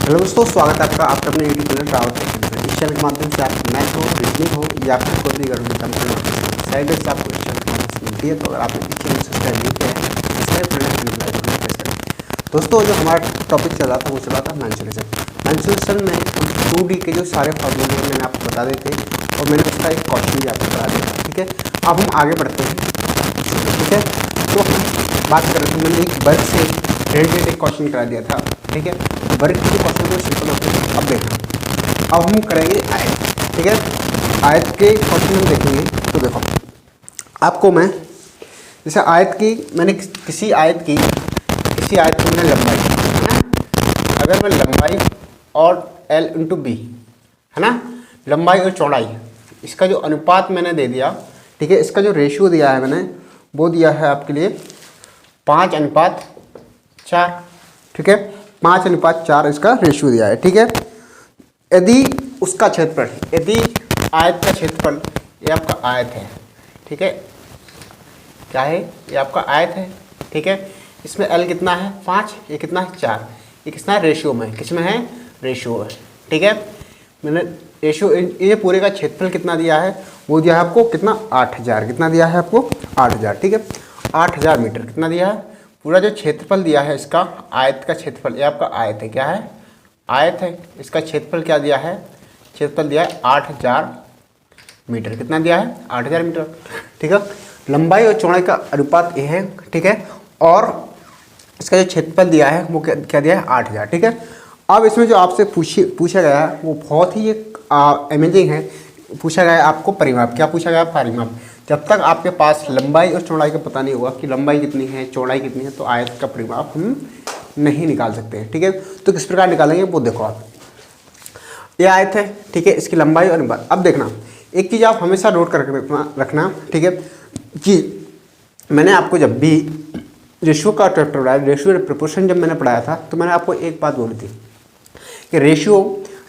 Hello दोस्तों, स्वागत है आपका अपने यूट्यूब चैनल ट्रैवल टेक्निक। इस चैनल के माध्यम से आप मैथ हो, रीजनिंग हो या फिर कोई भी गवर्नमेंट साइड से आपको इस चैनल की मदद मिलती है। तो अगर आपने इस चैनल सब्सक्राइब नहीं किया है, सब्सक्राइब करना। दोस्तों, जो हमारा टॉपिक चल रहा था वो चला था मैंसुरेशन। मैंसुरेशन में हम 2D के जो सारे फॉर्मूले हैं मैंने आपको बता देते और मैंने उसका एक क्वेश्चन भी आपको बता दिया। ठीक है, अब हम आगे बढ़ते हैं। ठीक है, तो हम बात कर रहे थे, मैंने एक वर्ग से रिलेटेड एक क्वेश्चन करा दिया था। ठीक है, वर्ग के क्वेश्चन को सिंपल होते हैं। अब देखना, अब हम करेंगे आयत। ठीक है, आयत के क्वेश्चन हम देखेंगे। तो देखो, आपको मैं जैसे आयत की मैंने किसी आयत की मैंने लंबाई है ना, अगर मैं लंबाई और L इंटू बी है ना, लंबाई और चौड़ाई, इसका जो अनुपात मैंने दे दिया। ठीक है, इसका जो रेशियो दिया है मैंने वो दिया है आपके लिए 5:4। ठीक है, 5:4 इसका रेशियो दिया है। ठीक है, यदि उसका क्षेत्रफल, यदि आयत का क्षेत्रफल, ये आपका आयत है। ठीक है, क्या है, ये आपका आयत है। ठीक है, इसमें L कितना है 5, ये कितना है 4, ये कितना है रेशियो में, किस में है रेशियो है। ठीक है, मैंने रेशियो, ये पूरे का क्षेत्रफल कितना दिया है, वो दिया है आपको कितना 8000, कितना दिया है आपको 8000। ठीक है, 8000 मीटर कितना दिया है, पूरा जो क्षेत्रफल दिया है इसका, आयत का क्षेत्रफल, ये आपका आयत है, क्या है आयत है। इसका क्षेत्रफल क्या दिया है, क्षेत्रफल दिया है 8000 मीटर, कितना दिया है 8000 मीटर। ठीक है, लंबाई और चौड़ाई का अनुपात ये है। ठीक है, और इसका जो क्षेत्रफल दिया है वो क्या दिया है 8000। ठीक है, अब इसमें जो आपसे पूछा गया है वो बहुत ही अमेजिंग है। पूछा गया है आपको परिमाप, क्या पूछा गया परिमाप। जब तक आपके पास लंबाई और चौड़ाई का पता नहीं होगा कि लंबाई कितनी है चौड़ाई कितनी है, तो आयत का परिमाप हम नहीं निकाल सकते हैं। ठीक है, तो किस प्रकार निकालेंगे वो देखो आप। ये आयत है, ठीक है, इसकी लंबाई और अनुपात। अब देखना, एक चीज़ आप हमेशा नोट करके रखना। ठीक है, कि मैंने आपको जब भी रेशियो का चैप्टर पढ़ाया, रेशियो प्रोपोर्शन जब मैंने पढ़ाया था, तो मैंने आपको एक बात बोली थी कि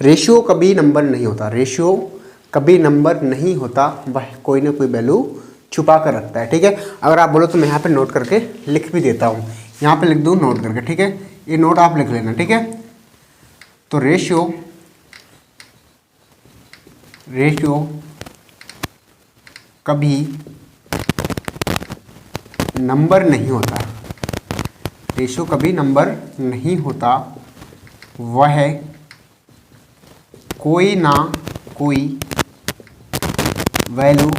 रेशियो कभी नंबर नहीं होता, रेशियो कभी नंबर नहीं होता, वह कोई ना कोई वैल्यू छुपा कर रखता है। ठीक है, अगर आप बोलो तो मैं यहाँ पे नोट करके लिख भी देता हूँ, यहाँ पे लिख दूँ नोट करके। ठीक है, ये नोट आप लिख लेना। ठीक है, तो रेशियो कभी नंबर नहीं होता, रेशियो कभी नंबर नहीं होता, वह कोई ना कोई वैल्यू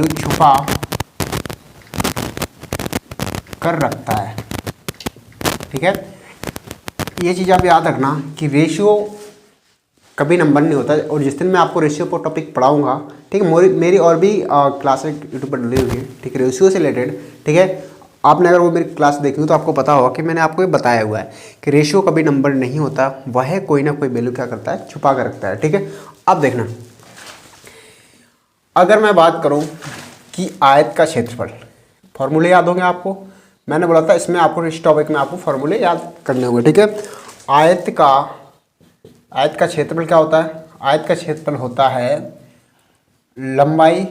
छुपा कर रखता है। ठीक है, ये चीज़ आप याद रखना कि रेशियो कभी नंबर नहीं होता। और जिस दिन मैं आपको रेशियो पर टॉपिक पढ़ाऊंगा, ठीक है, मेरी और भी क्लासें यूट्यूब पर डली हुई है। ठीक है, रेशियो से रिलेटेड। ठीक है, आपने अगर वो मेरी क्लास देखी हो तो आपको पता होगा कि मैंने आपको ये बताया हुआ है कि रेशियो कभी नंबर नहीं होता, वह कोई ना कोई वैल्यू क्या करता है, छुपा कर रखता है। ठीक है, अब देखना, अगर मैं बात करूं कि आयत का क्षेत्रफल, फॉर्मूले याद होंगे आपको, मैंने बोला था इसमें आपको इस टॉपिक में आपको फॉर्मूले याद करने होंगे। ठीक है, आयत का क्षेत्रफल क्या होता है, आयत का क्षेत्रफल होता है लंबाई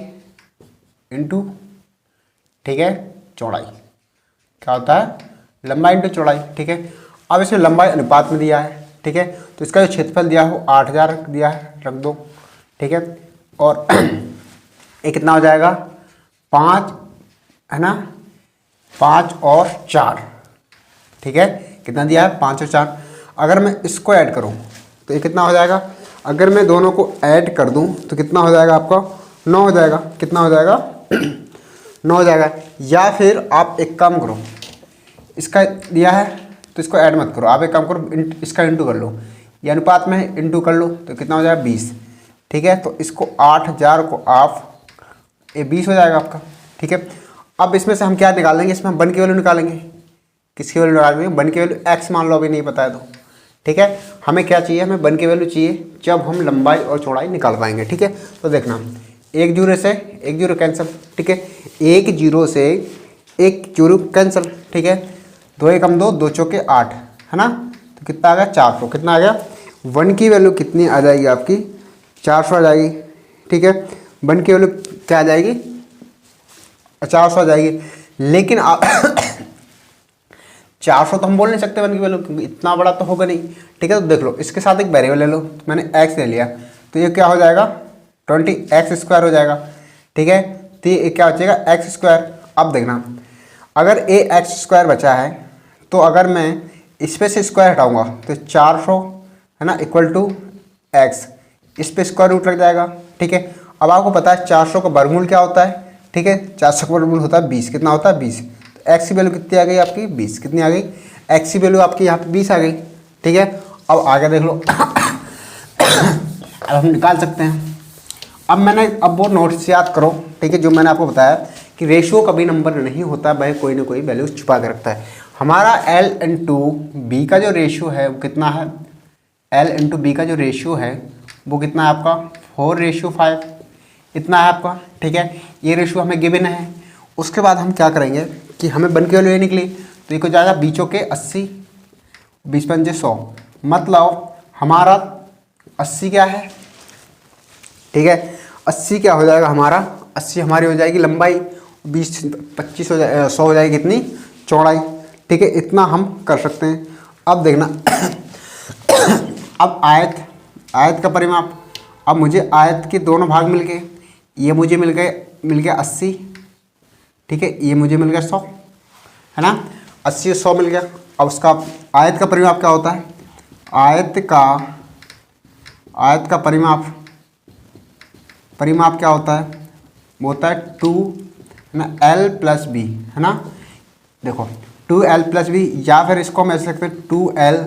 इंटू, ठीक है, चौड़ाई। क्या होता है, लंबाई इंटू चौड़ाई। ठीक है, अब इसमें लंबाई अनुपात में दिया है। ठीक है, तो इसका जो क्षेत्रफल दिया है वो 8000 दिया है, रख दो। ठीक है, और ये कितना हो जाएगा 5 है ना, 5 और 4। ठीक है, कितना दिया है 5 और 4। अगर मैं इसको ऐड करूं तो ये कितना हो जाएगा, अगर मैं दोनों को ऐड कर दूं तो कितना हो जाएगा आपका 9 हो जाएगा। कितना हो जाएगा 9 हो जाएगा। या फिर आप एक काम करो, इसका दिया है तो इसको ऐड मत करो, आप एक काम करो, इसका इंटू कर लो, ये अनुपात में इंटू कर लो तो कितना हो जाएगा 20। ठीक है, तो इसको 8000 को आप, ये 20 हो जाएगा आपका। ठीक है, अब इसमें से हम क्या निकालेंगे, इसमें हम 1 की वैल्यू निकालेंगे। किसकी वैल्यू निकालेंगे, 1 की वैल्यू, x मान लो अभी नहीं पता है तो। ठीक है, हमें क्या चाहिए, हमें 1 की वैल्यू चाहिए जब हम लंबाई और चौड़ाई निकाल पाएंगे। ठीक है, तो देखना, 1 जीरो से 1 जीरो कैंसिल। ठीक है, 1 जीरो से 1 जीरो कैंसिल। ठीक है, 2 1 2, 2 चौके 8 है ना, तो कितना आ गया 400। कितना आ गया, 1 की वैल्यू कितनी आ जाएगी आपकी 400 आ जाएगी। ठीक है, 1 की वैल्यू क्या आ जाएगी 400 आ जाएगी। लेकिन आप 400 तो हम बोल नहीं सकते 1 की वैल्यू, क्योंकि इतना बड़ा तो होगा नहीं। ठीक है, तो देख लो इसके साथ एक वेरिएबल ले लो, तो मैंने x ले लिया, तो ये क्या हो जाएगा 20x² हो जाएगा। ठीक है, तो ये क्या बचेगा x²। अब देखना अगर a x² बचा है, तो अगर मैं इस पे से स्क्वायर हटाऊंगा तो 400 है ना इक्वल टू x, इस पे स्क्वायर रूट लग जाएगा। ठीक है, अब आपको पता है 400 का वर्गमूल क्या होता है। ठीक है, 400 का वर्गमूल होता है 20, कितना होता है 20। तो x की वैल्यू कितनी आ गई आपकी 20, कितनी आ गई x की वैल्यू आपकी यहाँ पे 20 आ गई। ठीक है, अब आगे देख लो अब हम निकाल सकते हैं। अब वो नोट्स याद करो। ठीक है, जो मैंने आपको बताया कि रेशियो कभी नंबर नहीं होता, वह कोई ना कोई वैल्यू छुपा के रखता है। हमारा L इंटू बी का जो रेशियो है वो कितना है, L इंटू बी का जो रेशियो है वो कितना है आपका 4:5 इतना है आपका। ठीक है, ये रेशियो हमें गिवन है। उसके बाद हम क्या करेंगे कि हमें बन के वैल्यू ये निकली, तो ये हो जाएगा बीचों के 80, 20 पंजे 100, मतलब हमारा 80 क्या है। ठीक है, 80 क्या हो जाएगा हमारा, 80 हमारी हो जाएगी लंबाई, 20 25 हो जाए 100 हो जाएगी कितनी चौड़ाई। ठीक है, इतना हम कर सकते हैं। अब देखना अब आयत का परिमाप, अब मुझे आयत के दोनों भाग मिल गए, ये मुझे मिल गया 80। ठीक है, ये मुझे मिल गया 100 है ना, 80 100 मिल गया। अब उसका आयत का परिमाप क्या होता है, आयत का परिमाप क्या होता है, वो होता है 2 है ना L प्लस बी है ना। देखो 2L प्लस बी, या फिर इसको हम ऐसे सकते हैं 2L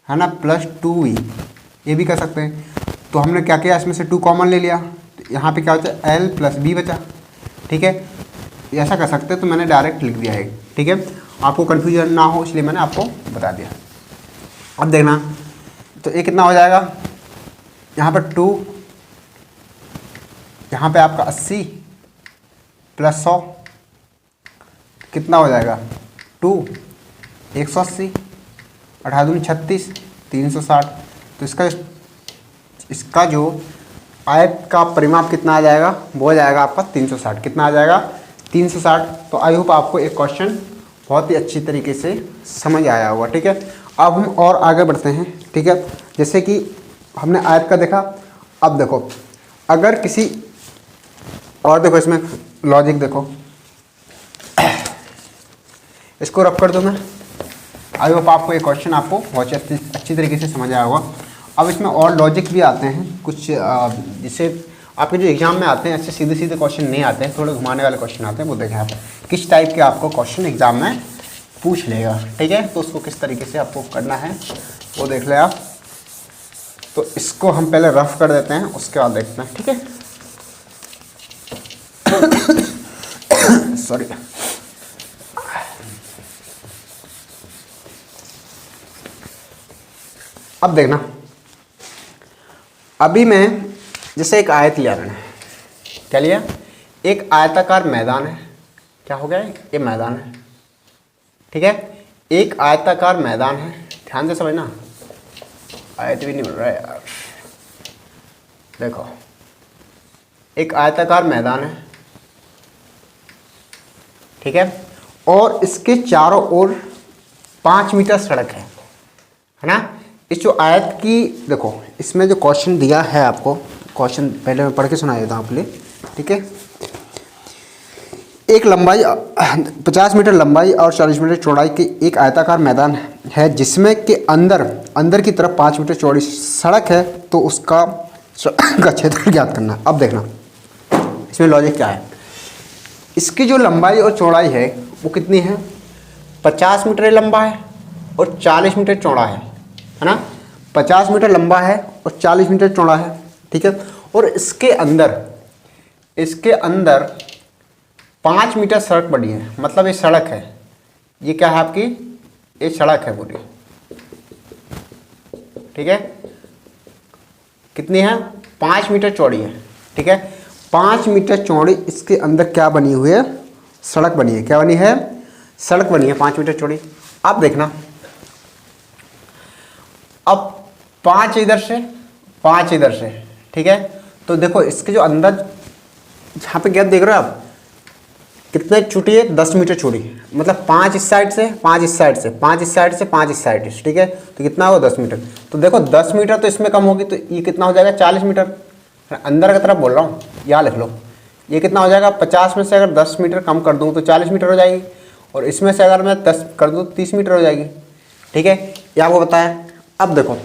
है ना प्लस 2v, ये भी कर सकते हैं। तो हमने क्या किया, इसमें से 2 कॉमन ले लिया, तो यहाँ पे क्या होता है L प्लस बी बचा। ठीक है, ऐसा कर सकते हैं, तो मैंने डायरेक्ट लिख दिया है। ठीक है, आपको कन्फ्यूजन ना हो इसलिए मैंने आपको बता दिया। अब देखना तो ये कितना हो जाएगा, यहाँ पर 2, यहाँ पे आपका 80 प्लस 100 कितना हो जाएगा 2, 180, 18 दूनी 36, 360। तो इसका जो आयत का परिमाप कितना आ जाएगा, वो आ जाएगा आपका 360। कितना आ जाएगा 360। तो आई होप आपको एक क्वेश्चन बहुत ही अच्छी तरीके से समझ आया होगा। ठीक है, अब हम और आगे बढ़ते हैं। ठीक है, जैसे कि हमने आयत का देखा, अब देखो अगर किसी और, देखो इसमें लॉजिक देखो, इसको रख कर दो मैं। आई होप आपको ये क्वेश्चन आपको बहुत अच्छी तरीके से समझ आया होगा। अब इसमें और लॉजिक भी आते हैं कुछ, जिसे आपके जो एग्जाम में आते हैं ऐसे सीधे सीधे क्वेश्चन नहीं आते हैं, थोड़े घुमाने वाले क्वेश्चन आते हैं। वो देखें आप किस टाइप के आपको क्वेश्चन एग्जाम में पूछ लेगा। ठीक है, तो उसको किस तरीके से आपको करना है वो देख ले आप। तो इसको हम पहले रफ कर देते हैं, उसके बाद देखते हैं। ठीक है, सॉरी। अब देखना, अभी मैं जैसे एक आयत लिया, मैंने क्या लिया, एक आयताकार मैदान है। क्या हो गया, ये मैदान है। ठीक है, एक आयताकार मैदान है, ध्यान से समझना, आयत भी नहीं मिल रहा है यार। देखो एक आयताकार मैदान है। ठीक है, और इसके चारों ओर 5 मीटर सड़क है ना। इस जो आयत की, देखो इसमें जो क्वेश्चन दिया है आपको, क्वेश्चन पहले मैं पढ़ के सुना देता हूँ आपके लिए। ठीक है, एक लंबाई 50 मीटर लंबाई और 40 मीटर चौड़ाई की एक आयताकार मैदान है, जिसमें के अंदर की तरफ 5 मीटर चौड़ी सड़क है, तो उसका क्षेत्रफल ज्ञात करना। अब देखना इसमें लॉजिक क्या है, इसकी जो लंबाई और चौड़ाई है वो कितनी है, 50 मीटर लंबा है और 40 मीटर चौड़ा है ना। 50 मीटर लंबा है और 40 मीटर चौड़ा है। ठीक है, और इसके अंदर 5 मीटर सड़क बनी है, मतलब ये सड़क है, ये क्या है आपकी, ये सड़क है पूरी। ठीक है, कितनी है, 5 मीटर चौड़ी है। ठीक है, 5 मीटर चौड़ी इसके अंदर क्या बनी हुई है, सड़क बनी है। क्या बनी है, सड़क बनी है 5 मीटर चौड़ी। आप देखना, अब 5 इधर से 5 इधर से। ठीक है, तो देखो इसके जो अंदर, यहाँ पे गैप देख रहे हो आप, कितने चौड़ी है, 10 मीटर चौड़ी, मतलब 5 इस साइड से, 5 इस साइड से, 5 इस साइड से, 5 इस साइड से, ठीक है। तो कितना होगा 10 मीटर। तो देखो 10 मीटर तो इसमें कम होगी, तो ये कितना हो जाएगा 40 मीटर। अंदर की तरफ बोल रहा हूँ, यहाँ लिख लो। ये कितना हो जाएगा, 50 में से अगर 10 मीटर कम कर दूँ तो 40 मीटर हो जाएगी, और इसमें से अगर मैं 10 कर दूँ तो 30 मीटर हो जाएगी, ठीक है। ये आपको बताया। अब देखो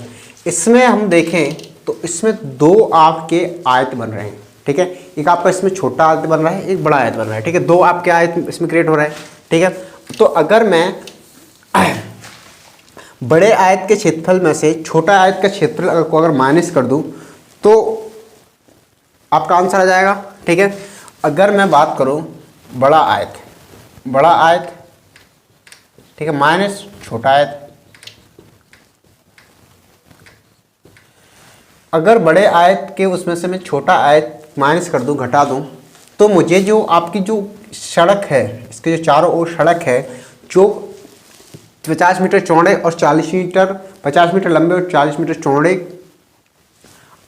इसमें हम देखें तो इसमें 2 आपके आयत बन रहे हैं, ठीक है। एक आपका इसमें छोटा आयत बन रहा है, एक बड़ा आयत बन रहा है, ठीक है। 2 आपके आयत इसमें क्रिएट हो रहा है, ठीक है। तो अगर मैं बड़े आयत के क्षेत्रफल में से छोटा आयत का क्षेत्रफल को अगर माइनस कर दूं तो आपका आंसर आ जाएगा, ठीक है। अगर मैं बात करूं बड़ा आयत, ठीक है, माइनस छोटा आयत। अगर बड़े आयत के उसमें से मैं छोटा आयत माइनस कर दूं, घटा दूं, तो मुझे जो आपकी जो सड़क है, इसके जो चारों ओर सड़क है, जो 50 मीटर चौड़े और 40 मीटर, 50 मीटर लंबे और 40 मीटर चौड़े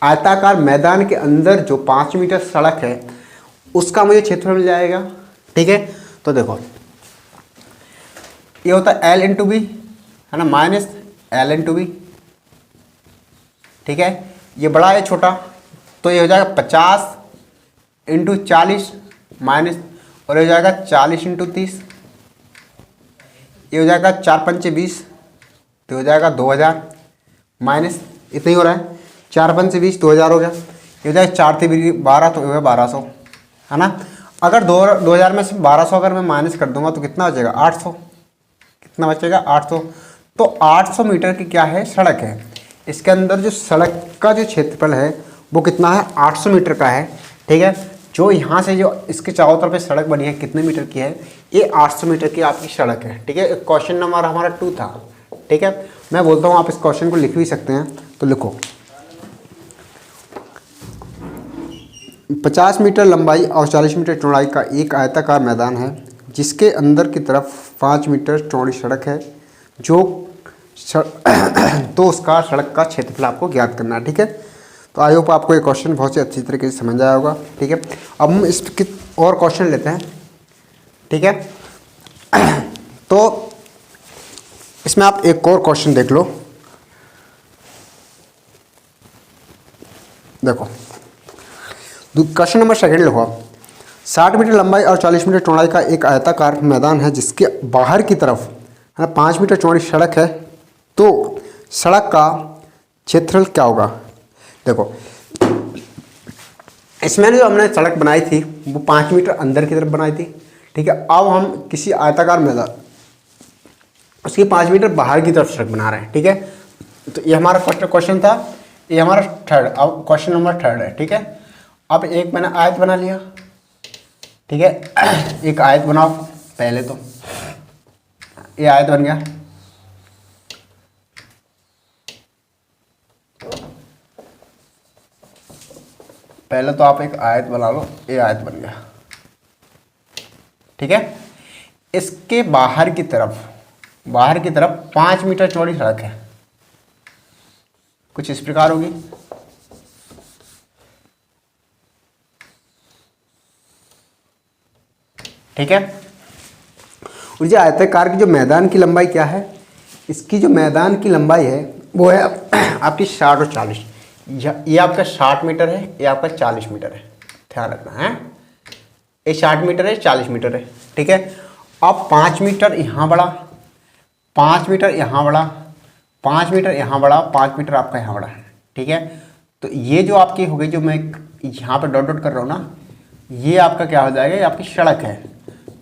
आयताकार मैदान के अंदर जो 5 मीटर सड़क है, उसका मुझे क्षेत्रफल मिल जाएगा, ठीक है। तो देखो ये होता है L इंटू बी, है ना, माइनस L इंटू बी, ठीक है। ये बड़ा है छोटा, तो ये हो जाएगा 50 इंटू 40 माइनस, और ये हो जाएगा 40 इंटू 30, ये हो जाएगा 4 पंचे 20, तो हो जाएगा 2000 माइनस, इतना ही हो रहा है, 4 पंचे 20, 2000 हो गया। ये हो जाएगा 4 × 3 = 12, तो हो गया 1200, है ना। अगर 2000 में से 1200 अगर मैं माइनस कर दूंगा तो कितना बचेगा, 800। कितना बचेगा, 800। तो 800 मीटर की क्या है, सड़क है। इसके अंदर जो सड़क का जो क्षेत्रफल है वो कितना है, 800 मीटर का है, ठीक है। जो यहाँ से जो इसके चारों तरफ सड़क बनी है कितने मीटर की है, ये 800 मीटर की आपकी सड़क है, ठीक है। क्वेश्चन नंबर हमारा 2 था, ठीक है। मैं बोलता हूँ आप इस क्वेश्चन को लिख भी सकते हैं, तो लिखो 50 मीटर लंबाई और 40 मीटर चौड़ाई का एक आयताकार मैदान है, जिसके अंदर की तरफ 5 मीटर चौड़ी सड़क है, तो उसका सड़क का क्षेत्रफल आपको ज्ञात करना है, ठीक है। तो आई होप आपको ये क्वेश्चन बहुत ही अच्छी तरीके से समझ आया होगा, ठीक है। अब हम इसके और क्वेश्चन लेते हैं, ठीक है। तो इसमें आप एक और क्वेश्चन देख लो, देखो क्वेश्चन नंबर 2 लिखो आप। 60 मीटर लंबाई और 40 मीटर चौड़ाई का एक आयताकार मैदान है, जिसके बाहर की तरफ, है ना, 5 मीटर चौड़ी सड़क है, तो सड़क का क्षेत्रफल क्या होगा। देखो इसमें जो हमने सड़क बनाई थी वो 5 मीटर अंदर की तरफ बनाई थी, ठीक है। अब हम किसी आयताकार मैदान उसकी 5 मीटर बाहर की तरफ सड़क बना रहे हैं, ठीक है। तो ये हमारा क्वेश्चन था, ये हमारा 3rd, अब क्वेश्चन नंबर 3rd है, ठीक है। अब एक मैंने आयत बना लिया, ठीक है। एक आयत बनाओ पहले, तो ये आयत बन गया, पहले तो आप एक आयत बना लो, ये आयत बन गया, ठीक है। इसके बाहर की तरफ 5 मीटर चौड़ी सड़क है, कुछ इस प्रकार होगी, ठीक है। और ये आयताकार की जो मैदान की लंबाई क्या है, इसकी जो मैदान की लंबाई है वो है आपकी 60 और 40, ये आपका 60 मीटर है, ये आपका 40 मीटर है, ध्यान रखना है। ये 60 मीटर है, 40 मीटर है, ठीक है। अब 5 मीटर यहाँ बढ़ा, 5 मीटर यहाँ बढ़ा, 5 मीटर यहाँ बढ़ा, 5 मीटर आपका यहाँ बढ़ा, ठीक है। तो ये जो आपकी हो गई, जो मैं यहाँ पर डॉट डॉट कर रहा हूँ ना, ये आपका क्या हो जाएगा, ये आपकी सड़क है,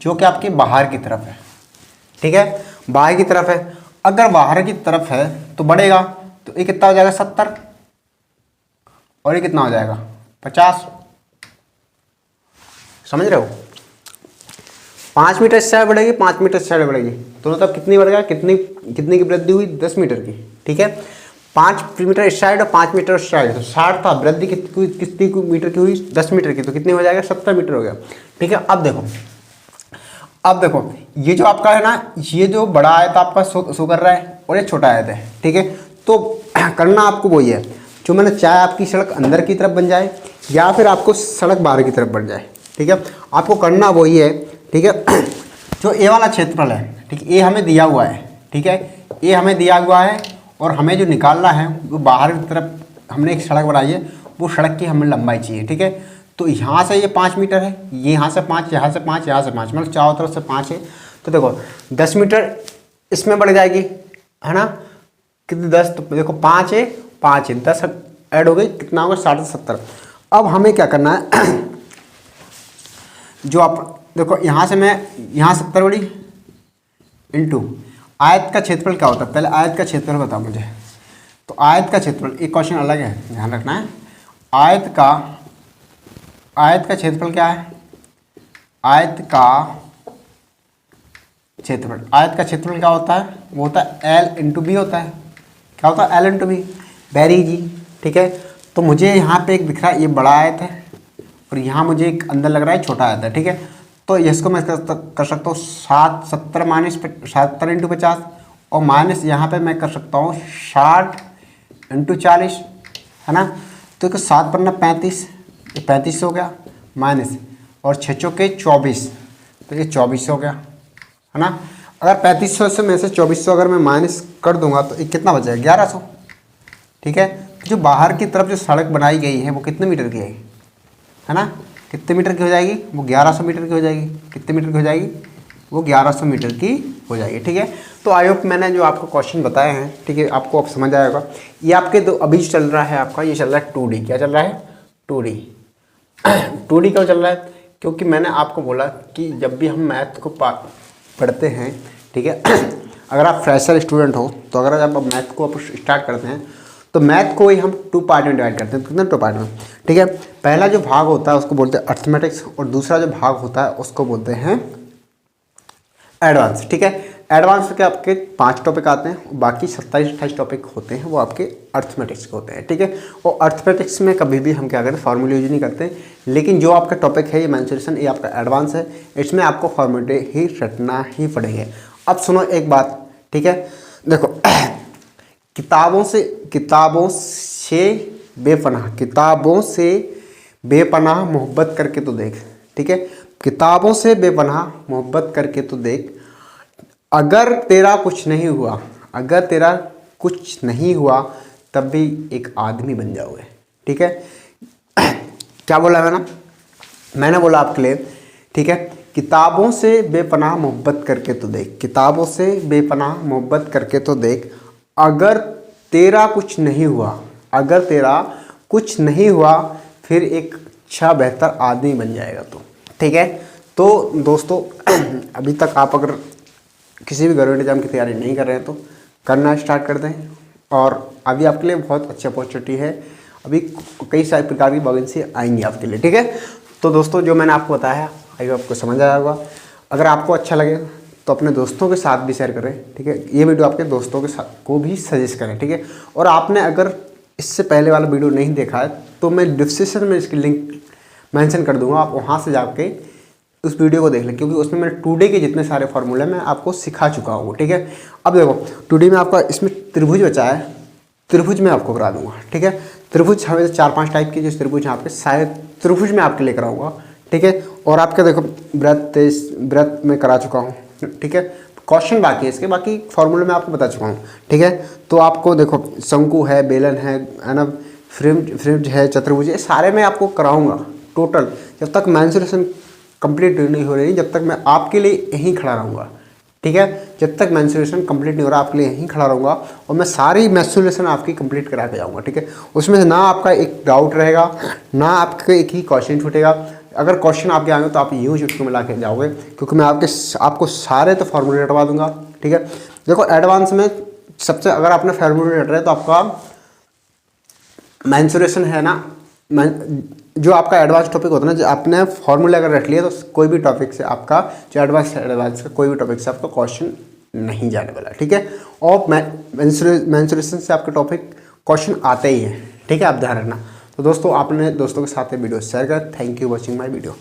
जो कि आपके बाहर की तरफ है, ठीक है। बाहर की तरफ है, अगर बाहर की तरफ है तो बढ़ेगा, तो ये कितना हो जाएगा 70, और ये कितना हो जाएगा 50, समझ रहे हो। 5 मीटर से बढ़ेगी, 5 मीटर से बढ़ेगी, तो मतलब कितनी बढ़ेगा, कितनी की वृद्धि हुई, 10 मीटर की, ठीक है। 5 मीटर इस साइड और 5 मीटर उस साइड, तो 60 था, वृद्धि कितनी मीटर की हुई, 10 मीटर की, तो कितनी हो जाएगा 70 मीटर हो गया, ठीक है। अब देखो ये जो आपका है ना, ये जो बड़ा आयत आपका शो कर रहा है और ये छोटा आयत है, ठीक है। तो करना आपको वही है, जो मैंने चाहे आपकी सड़क अंदर की तरफ बन जाए या फिर आपको सड़क बाहर की तरफ बन जाए, ठीक है। आपको करना वही है ठीक है। जो ए वाला क्षेत्रफल है, ठीक है, ए हमें दिया हुआ है, ठीक है, ए हमें दिया हुआ है और हमें जो निकालना है वो बाहर की तरफ हमने एक सड़क बनाई है, वो सड़क की हमें लंबाई चाहिए, ठीक है। तो यहाँ से ये 5 मीटर है, ये यहाँ से 5, यहाँ से 5, यहाँ से 5, मतलब चारों तरफ से 5 है। तो देखो 10 मीटर इसमें बढ़ जाएगी, है ना, कितनी 10, तो देखो 5 है, 5 है, 10 ऐड हो गई, कितना होगा 60-70। अब हमें क्या करना है जो आप देखो यहाँ से मैं यहाँ 70 बड़ी इंटू आयत का क्षेत्रफल क्या होता है, पहले आयत का क्षेत्रफल बताओ मुझे। तो आयत का क्षेत्रफल, एक क्वेश्चन अलग है, ध्यान रखना है। आयत का क्षेत्रफल क्या है, आयत का क्षेत्रफल क्या होता है, वो होता है L इंटू बी होता है। क्या होता है, L into B, very easy, ठीक है। तो मुझे यहाँ पे एक दिख रहा है, ये बड़ा आयत है और यहाँ मुझे एक अंदर लग रहा है छोटा आयत है, ठीक है। तो इसको मैं कर सकता हूँ 70 माइनस 70 इंटू 50 और माइनस यहाँ पे मैं कर सकता हूँ 60 इंटू 40, है ना। तो 7 पन्ना 35, ये 35 हो गया, माइनस और 6 चौके 24, तो ये 24 हो गया, है ना। अगर 3500 से में से 2400 अगर मैं माइनस कर दूंगा तो ये कितना बचेगा, 1100, ठीक है। जो बाहर की तरफ जो सड़क बनाई गई है वो कितने मीटर की है ना, कितने मीटर की हो जाएगी, वो 1100 मीटर की हो जाएगी। कितने मीटर की हो जाएगी, वो 1100 मीटर की हो जाएगी, ठीक है। तो आई होप मैंने जो आपको क्वेश्चन बताए हैं, ठीक है, आपको अब समझ आएगा। ये आपके दो अभी चल रहा है आपका, ये चल रहा है 2D, क्या चल रहा है 2D 2D क्यों चल रहा है, क्योंकि मैंने आपको बोला कि जब भी हम मैथ को पढ़ते हैं, ठीक है, अगर आप फ्रेशर स्टूडेंट हो तो अगर आप मैथ को स्टार्ट करते हैं तो मैथ को ही हम 2 पार्ट में डिवाइड करते हैं, कितने 2 पार्ट में, ठीक है। पहला जो भाग होता है उसको बोलते हैं अर्थमेटिक्स और दूसरा जो भाग होता है उसको बोलते हैं एडवांस, ठीक है। एडवांस के आपके 5 टॉपिक आते हैं, बाकी 27-28 टॉपिक होते हैं वो आपके अर्थमेटिक्स के होते हैं, ठीक है। और अर्थमेटिक्स में कभी भी हम क्या करते हैं, फार्मूले यूज नहीं करते, लेकिन जो आपका टॉपिक है ये मेंसुरेशन, ये आपका एडवांस है, इसमें आपको फार्मूले ही रटना ही पड़ेंगे। अब सुनो एक बात, ठीक है, देखो किताबों से बेपनाह मोहब्बत करके तो देख, ठीक है, किताबों से बेपनाह मोहब्बत करके तो देख, अगर तेरा कुछ नहीं हुआ तब भी एक आदमी बन जाओगे, ठीक है। क्या बोला मैंने बोला आपके लिए, ठीक है, किताबों से बेपनाह मोहब्बत करके तो देख, किताबों से बेपनाह मोहब्बत करके तो देख, अगर तेरा कुछ नहीं हुआ फिर एक अच्छा बेहतर आदमी बन जाएगा तो, ठीक है। तो दोस्तों अभी तक आप अगर किसी भी गवर्नमेंट एग्जाम की तैयारी नहीं कर रहे हैं तो करना स्टार्ट कर दें, और अभी आपके लिए बहुत अच्छी अपॉर्चुनिटी है, अभी कई सारे प्रकार की वैकेंसी आएंगी आपके लिए, ठीक है। तो दोस्तों जो मैंने आपको बताया आई आपको समझ आया होगा। अगर आपको अच्छा लगे तो अपने दोस्तों के साथ भी शेयर करें, ठीक है, ये वीडियो आपके दोस्तों के साथ को भी सजेस्ट करें, ठीक है। और आपने अगर इससे पहले वाला वीडियो नहीं देखा है तो मैं डिस्क्रिप्शन में इसकी लिंक मेंशन कर दूंगा, आप वहाँ से जाके उस वीडियो को देख लें, क्योंकि उसमें मैंने 2D के जितने सारे फार्मूले मैं आपको सिखा चुका हूँ, ठीक है। अब देखो 2D में आपका इसमें त्रिभुज बचा है, त्रिभुज में आपको करा दूंगा, ठीक है। त्रिभुज हमें 4-5 टाइप के जो त्रिभुज हैं आपके सारे त्रिभुज में आपके लिए कराऊंगा, ठीक है। और आपके देखो व्रत में करा चुका हूँ, ठीक है। क्वेश्चन बाकी है इसके, बाकी फार्मूले में आपको बता चुका हूँ, ठीक है। तो आपको देखो शंकु है, बेलन है ना, फ्रिज है, चतुर्भुज है, सारे में आपको कराऊंगा टोटल, जब तक मेंसुरेशन कंप्लीट नहीं हो रही, जब तक मैं आपके लिए यहीं खड़ा रहूँगा, ठीक है। जब तक मेंसुरेशन कंप्लीट नहीं हो रहा आपके लिए यहीं खड़ा रहूँगा और मैं सारी मेंसुरेशन आपकी कंप्लीट करा के जाऊँगा, ठीक है। उसमें से ना आपका एक डाउट रहेगा, ना आपका एक ही क्वेश्चन छूटेगा। अगर क्वेश्चन आपके आएंगे तो आप यूँ चुटकी में ला के जाओगे, क्योंकि मैं आपको सारे तो फार्मूले रटवा दूंगा, ठीक है। देखो एडवांस में सबसे अगर आपने फार्मूले रट रहे तो आपका मेंसुरेशन है ना, जो आपका एडवांस टॉपिक होता है ना, जो आपने फार्मूला अगर रख लिया तो कोई भी टॉपिक से आपका जो एडवांस का कोई भी टॉपिक से आपका क्वेश्चन नहीं जाने वाला, ठीक है। और मेंसुरेशन से आपके टॉपिक क्वेश्चन आते ही हैं, ठीक है, आप ध्यान रखना। तो दोस्तों आपने दोस्तों के साथ वीडियो शेयर कर, thank you watching my video.